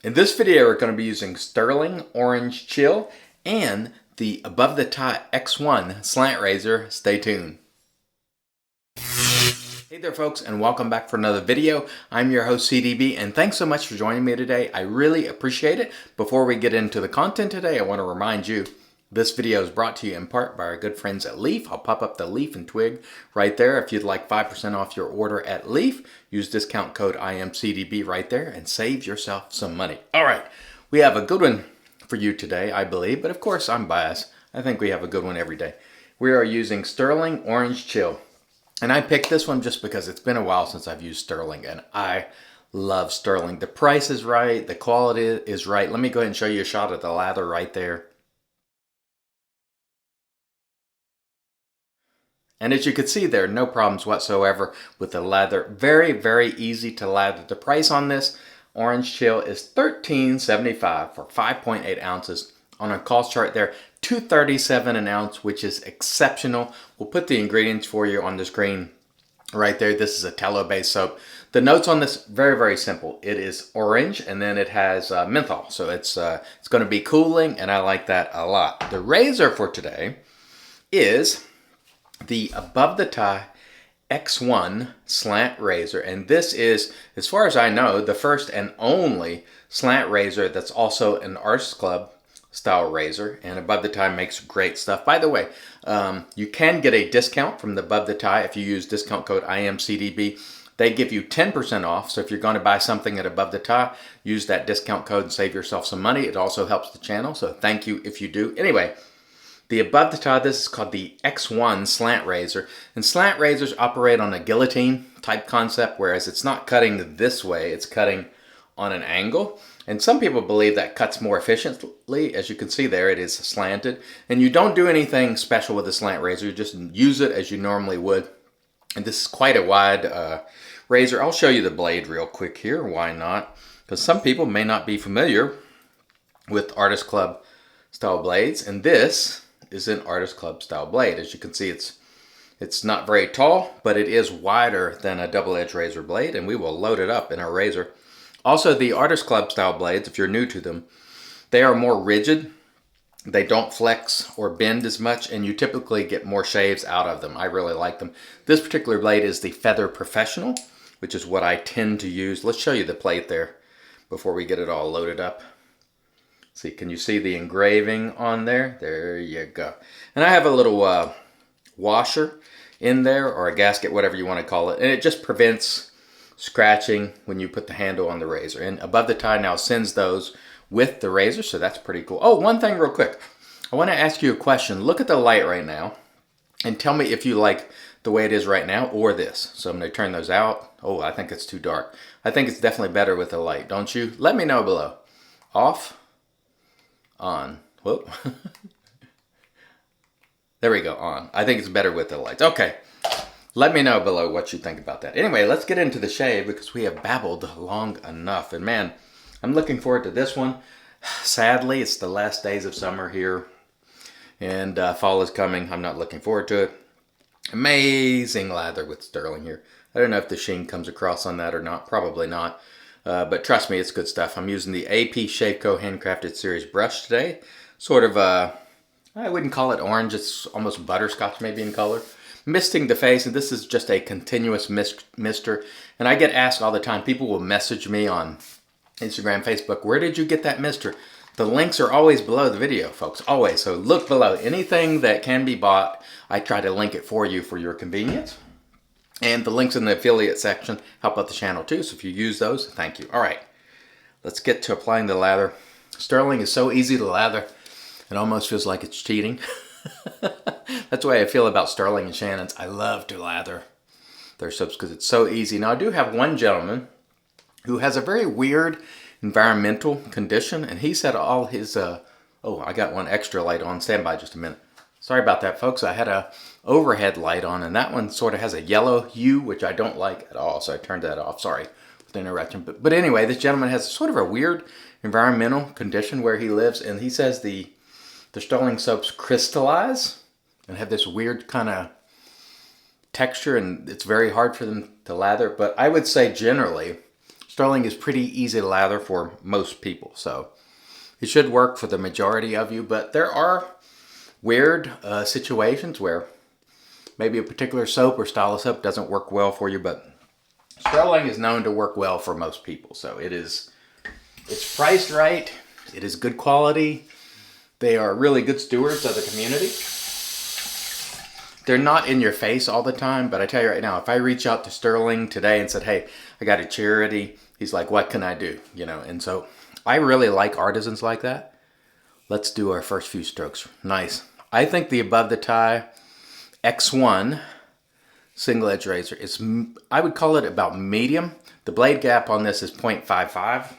In this video, we're going to be using Stirling Orange Chill and the Above the Tie X1 slant razor. Stay tuned. Hey there folks, and welcome back for another video. I'm your host CDB, and thanks so much for joining me today. I really appreciate it. Before we get into the content today, I want to remind you this video is brought to you in part by our good friends at Leaf. I'll pop up the Leaf and Twig right there. If you'd like 5% off your order at Leaf, use discount code IAMCDB right there and save yourself some money. All right, we have a good one for you today, I believe, but of course I'm biased. I think we have a good one every day. We are using Stirling Orange Chill. And I picked this one just because it's been a while since I've used Stirling, and I love Stirling. The price is right, the quality is right. Let me go ahead and show you a shot of the lather right there. And as you can see there, no problems whatsoever with the lather. Very, very easy to lather. The price on this Orange Chill is $13.75 for 5.8 ounces. On a cost chart there, $2.37 an ounce, which is exceptional. We'll put the ingredients for you on the screen right there. This is a tallow-based soap. The notes on this, very, very simple. It is orange, and then it has menthol. So it's going to be cooling, and I like that a lot. The razor for today is the Above the Tie X1 slant razor, and this is, as far as I know, the first and only slant razor that's also an Artist Club style razor. And Above the Tie makes great stuff. By the way, you can get a discount from the Above the Tie if you use discount code IAMCDB. They give you 10% off, so if you're going to buy something at Above the Tie, use that discount code and save yourself some money. It also helps the channel, so thank you if you do. Anyway, the Above the Tie, this is called the X1 slant razor. And slant razors operate on a guillotine type concept, whereas it's not cutting this way, it's cutting on an angle. And some people believe that cuts more efficiently. As you can see there, it is slanted. And you don't do anything special with a slant razor, you just use it as you normally would. And this is quite a wide razor. I'll show you the blade real quick here, why not? Because some people may not be familiar with Artist Club style blades, and this is an Artist Club style blade. As you can see, it's not very tall, but it is wider than a double-edged razor blade, and we will load it up in our razor. Also, the Artist Club style blades, if you're new to them, they are more rigid. They don't flex or bend as much, and you typically get more shaves out of them. I really like them. This particular blade is the Feather Professional, which is what I tend to use. Let's show you the plate there before we get it all loaded up. See, can you see the engraving on there? There you go. And I have a little washer in there, or a gasket, whatever you want to call it. And it just prevents scratching when you put the handle on the razor. And Above the Tie now sends those with the razor, so that's pretty cool. Oh, one thing real quick. I want to ask you a question. Look at the light right now and tell me if you like the way it is right now or this. So I'm going to turn those out. Oh, I think it's too dark. I think it's definitely better with the light, don't you? Let me know below. Off. On. Whoop. There we go, on. I think it's better with the lights. Okay. Let me know below what you think about that. Anyway, let's get into the shave because we have babbled long enough. And man, I'm looking forward to this one. Sadly, it's the last days of summer here. And fall is coming. I'm not looking forward to it. Amazing lather with Stirling here. I don't know if the sheen comes across on that or not. Probably not. But trust me, it's good stuff. I'm using the APShaveco Handcrafted Series brush today. Sort of, I wouldn't call it orange. It's almost butterscotch maybe in color. Misting the face, and this is just a continuous mister. And I get asked all the time. People will message me on Instagram, Facebook, where did you get that mister? The links are always below the video, folks, always. So look below. Anything that can be bought, I try to link it for you for your convenience. And the links in the affiliate section help out the channel too. So if you use those, thank you. All right, let's get to applying the lather. Stirling is so easy to lather. It almost feels like it's cheating. That's the way I feel about Stirling and Shannon's. I love to lather their soaps because it's so easy. Now I do have one gentleman who has a very weird environmental condition, and he said all his, oh, I got one extra light on. Stand by just a minute. Sorry about that, folks. I had a overhead light on, and that one sort of has a yellow hue, which I don't like at all, so I turned that off. Sorry for the interruption. But anyway, this gentleman has sort of a weird environmental condition where he lives, and he says the Stirling soaps crystallize and have this weird kind of texture, and it's very hard for them to lather. But I would say generally, Stirling is pretty easy to lather for most people, so it should work for the majority of you, but there are weird situations where maybe a particular soap or style of soap doesn't work well for you, but Stirling is known to work well for most people. So it's priced right, it is good quality, they are really good stewards of the community. They're not in your face all the time, but I tell you right now, if I reach out to Stirling today and said, hey, I got a charity, he's like, what can I do? You know, and so I really like artisans like that. Let's do our first few strokes. Nice. I think the above the tie X1 single edge razor is, I would call it about medium. The blade gap on this is 0.55.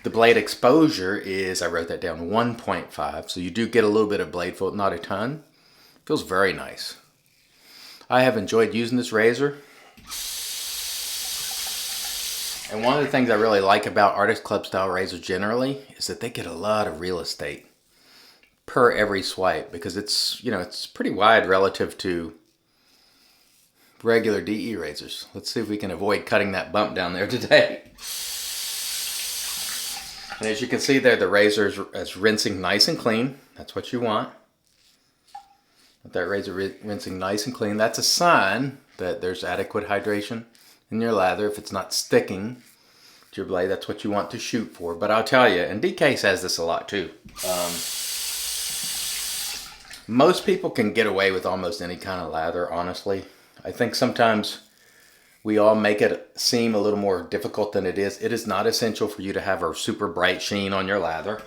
The blade exposure is, I wrote that down, 1.5. So you do get a little bit of blade fold, not a ton. Feels very nice. I have enjoyed using this razor. And one of the things I really like about Artist Club style razors generally is that they get a lot of real estate per every swipe, because it's, you know, it's pretty wide relative to regular DE razors. Let's see if we can avoid cutting that bump down there today. And as you can see there, the razor is rinsing nice and clean. That's what you want. With that razor rinsing nice and clean, that's a sign that there's adequate hydration in your lather. If it's not sticking to your blade, that's what you want to shoot for. But I'll tell you, and DK says this a lot too, most people can get away with almost any kind of lather, honestly. I think sometimes we all make it seem a little more difficult than it is. It is not essential for you to have a super bright sheen on your lather.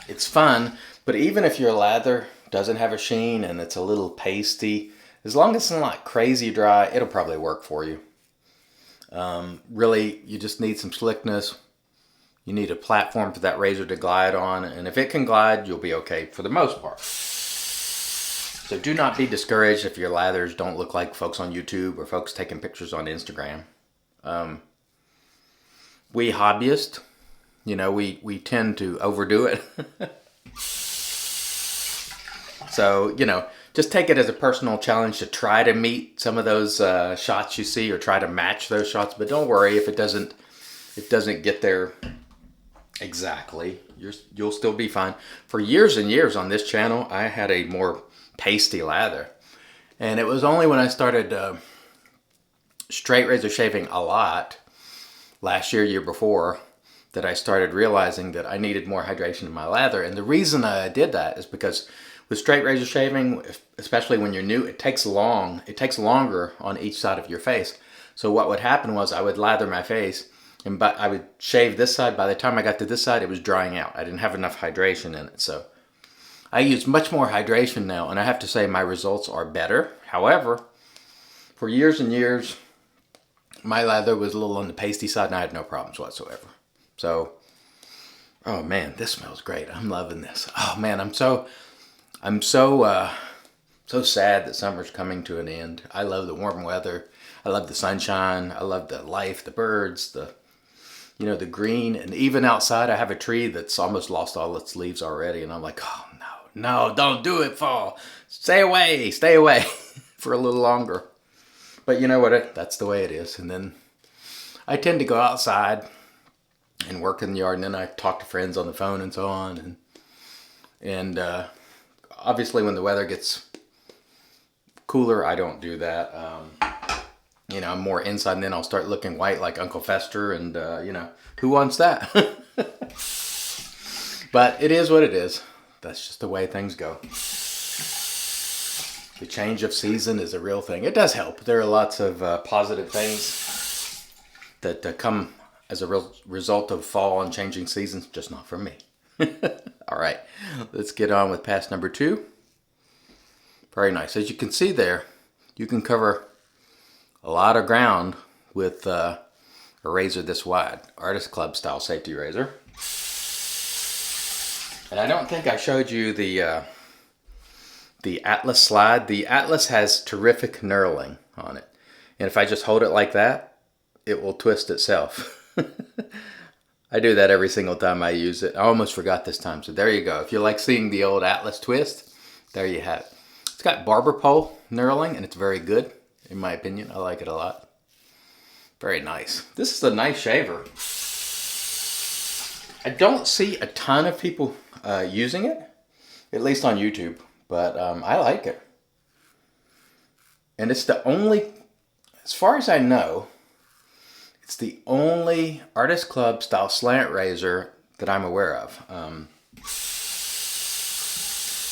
It's fun, but even if your lather doesn't have a sheen and it's a little pasty, as long as it's not crazy dry, it'll probably work for you. Really, you just need some slickness. You need a platform for that razor to glide on, and if it can glide, you'll be okay for the most part. So do not be discouraged if your lathers don't look like folks on YouTube or folks taking pictures on Instagram. We hobbyists, you know, we tend to overdo it. So, you know, just take it as a personal challenge to try to meet some of those shots you see, or try to match those shots. But don't worry if it doesn't get there exactly. You'll still be fine. For years and years on this channel, I had a more pasty lather, and it was only when I started straight razor shaving a lot last year before, that I started realizing that I needed more hydration in my lather. And the reason I did that is because with straight razor shaving, especially when you're new, it takes longer on each side of your face. So what would happen was I would lather my face, and I would shave this side. By the time I got to this side, it was drying out. I didn't have enough hydration in it. So I use much more hydration now, and I have to say my results are better. However, for years and years, my lather was a little on the pasty side, and I had no problems whatsoever. So, oh man, this smells great. I'm loving this. Oh man, I'm so sad that summer's coming to an end. I love the warm weather. I love the sunshine. I love the life, the birds, the green. And even outside, I have a tree that's almost lost all its leaves already. And I'm like, oh no, don't do it, fall. Stay away for a little longer. But you know what? That's the way it is. And then I tend to go outside and work in the yard, and then I talk to friends on the phone and so on. And obviously when the weather gets cooler, I don't do that. I'm more inside, and then I'll start looking white like Uncle Fester, and who wants that? But it is what it is. That's just the way things go. The change of season is a real thing. It does help. There are lots of positive things that come as a real result of fall and changing seasons, just not for me. All right, let's get on with pass number 2. Very nice. As you can see there, you can cover a lot of ground with a razor this wide. Artist Club style safety razor. And I don't think I showed you the Atlas slide. The Atlas has terrific knurling on it. And if I just hold it like that, it will twist itself. I do that every single time I use it. I almost forgot this time, so there you go. If you like seeing the old Atlas twist, there you have it. It's got barber pole knurling, and it's very good. in my opinion. I like it a lot. Very nice. This is a nice shaver. I don't see a ton of people using it, at least on YouTube, but I like it. And it's the only, as far as I know, it's the only Artist Club style slant razor that I'm aware of.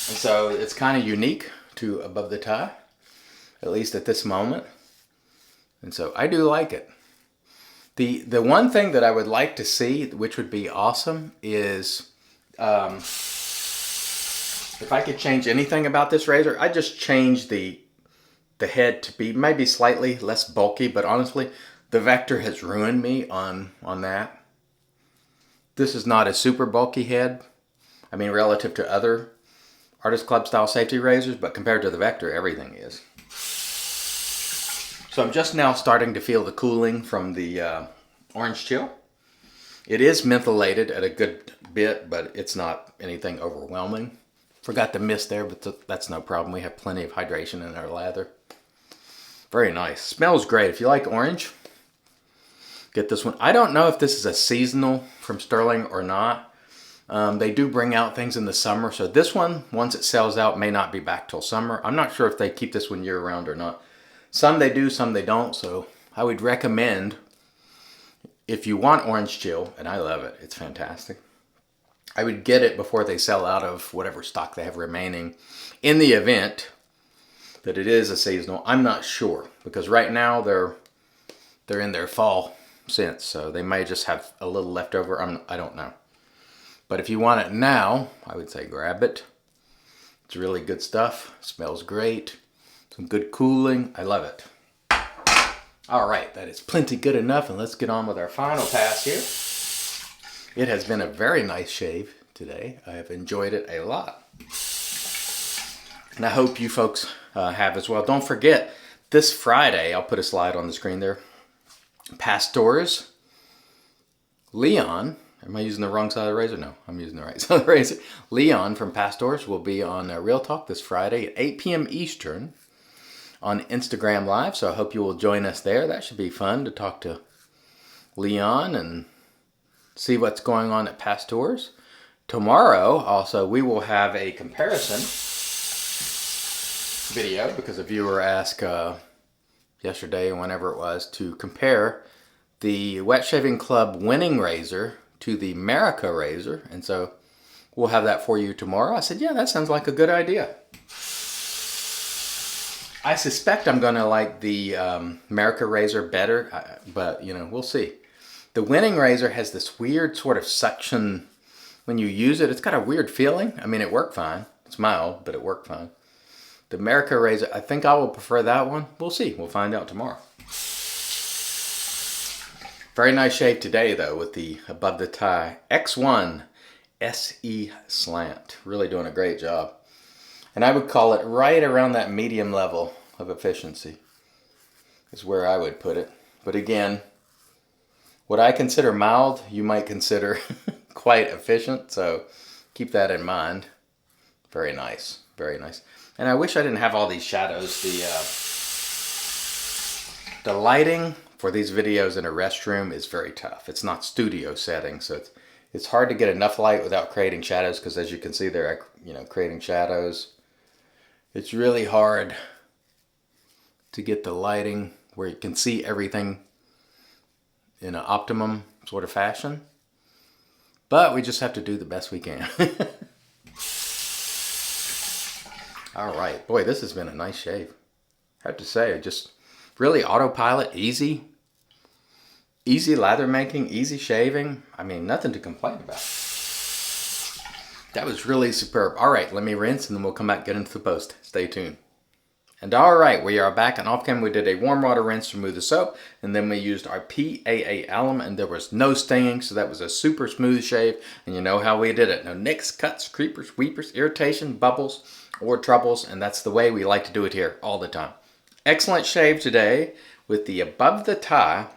And so it's kind of unique to Above the Tie, at least at this moment. And so I do like it. The one thing that I would like to see, which would be awesome, is if I could change anything about this razor, I'd just change the head to be maybe slightly less bulky, but honestly, the Vector has ruined me on that. This is not a super bulky head. I mean, relative to other Artist Club style safety razors, but compared to the Vector, everything is. So I'm just now starting to feel the cooling from the Orange Chill. It is mentholated at a good bit, but it's not anything overwhelming. Forgot the mist there, but that's no problem. We have plenty of hydration in our lather. Very nice. Smells great. If you like orange, get this one. I don't know if this is a seasonal from Stirling or not. They do bring out things in the summer, so this one, once it sells out, may not be back till summer. I'm not sure if they keep this one year-round or not. Some they do, some they don't, so I would recommend, if you want Orange Chill, and I love it, it's fantastic, I would get it before they sell out of whatever stock they have remaining. In the event that it is a seasonal, I'm not sure, because right now they're in their fall scent, so they may just have a little left over. I don't know. But if you want it now, I would say grab it. It's really good stuff. Smells great. Some good cooling. I love it. All right, that is plenty good enough, and let's get on with our final pass here. It has been a very nice shave today. I have enjoyed it a lot. And I hope you folks have as well. Don't forget, this Friday, I'll put a slide on the screen there, Pastors, Leon, am I using the wrong side of the razor? No, I'm using the right side of the razor. Leon from Pastors will be on Real Talk this Friday at 8 p.m. Eastern on Instagram Live, so I hope you will join us there. That should be fun to talk to Leon and see what's going on at Pastors. Tomorrow, also, we will have a comparison video because a viewer asked yesterday, whenever it was, to compare the Wetshaving Club winning razor to the America razor, and so we'll have that for you tomorrow. I said, yeah, that sounds like a good idea. I suspect I'm going to like the America razor better, but you know, we'll see. The winning razor has this weird sort of suction when you use it. It's got a weird feeling. I mean, it worked fine. It's mild, but it worked fine. The America razor, I think I will prefer that one. We'll see. We'll find out tomorrow. Very nice shave today, though, with the Above the Tie X1 SE Slant. Really doing a great job. And I would call it right around that medium level of efficiency is where I would put it. But again, what I consider mild, you might consider quite efficient. So keep that in mind. Very nice. Very nice. And I wish I didn't have all these shadows. The lighting for these videos in a restroom is very tough. It's not studio setting, so it's hard to get enough light without creating shadows, because as you can see there, creating shadows. It's really hard to get the lighting where you can see everything in an optimum sort of fashion. But we just have to do the best we can. All right, boy, this has been a nice shave. I have to say, just really autopilot, easy lather making, easy shaving. I mean, nothing to complain about. That was really superb. All right, let me rinse and then we'll come back and get into the post. Stay tuned. And all right, we are back, and off cam we did a warm water rinse to remove the soap, and then we used our PAA alum, and there was no stinging, so that was a super smooth shave, and you know how we did it. No nicks, cuts, creepers, weepers, irritation, bubbles, or troubles, and that's the way we like to do it here all the time. Excellent shave today with the Above the Tie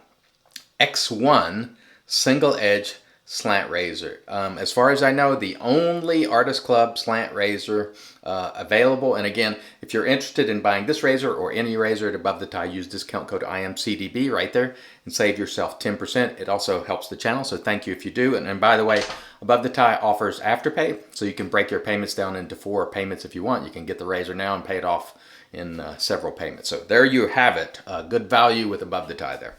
X1 single edge slant razor. As far as I know, the only Artist Club slant razor available. And again, if you're interested in buying this razor or any razor at Above the Tie, use discount code IAMCDB right there and save yourself 10%. It also helps the channel, so thank you if you do. And by the way, Above the Tie offers Afterpay, so you can break your payments down into 4 payments if you want. You can get the razor now and pay it off in several payments. So there you have it. Good value with Above the Tie there.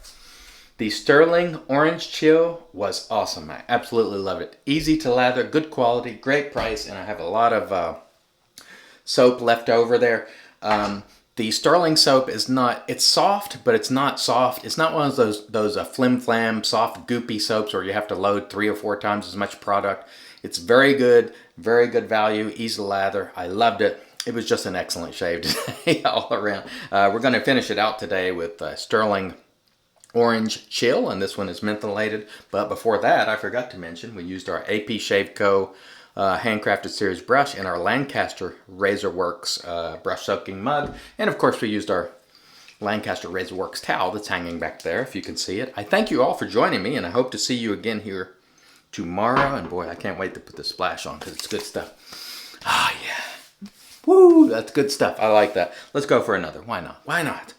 The Stirling Orange Chill was awesome. I absolutely love it. Easy to lather, good quality, great price, and I have a lot of soap left over there. The Stirling soap is not, it's soft, but it's not soft. It's not one of those flim-flam, soft, goopy soaps where you have to load 3 or 4 times as much product. It's very good value, easy to lather. I loved it. It was just an excellent shave today all around. We're going to finish it out today with Stirling Orange Chill, and this one is mentholated. But before that, I forgot to mention, we used our APShaveco handcrafted series brush and our Lancaster Razor Works brush soaking mug. And of course, we used our Lancaster Razor Works towel that's hanging back there, if you can see it. I thank you all for joining me, and I hope to see you again here tomorrow. And boy, I can't wait to put the splash on because it's good stuff. Ah, yeah. Woo, that's good stuff. I like that. Let's go for another. Why not? Why not?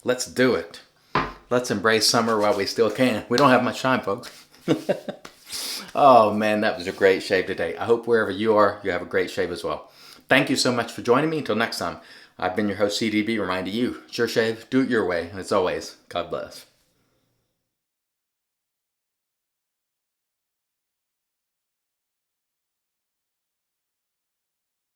Let's do it. Let's embrace summer while we still can. We don't have much time, folks. Oh, man, that was a great shave today. I hope wherever you are, you have a great shave as well. Thank you so much for joining me. Until next time, I've been your host, CDB, reminding you, it's your shave, do it your way. And as always, God bless.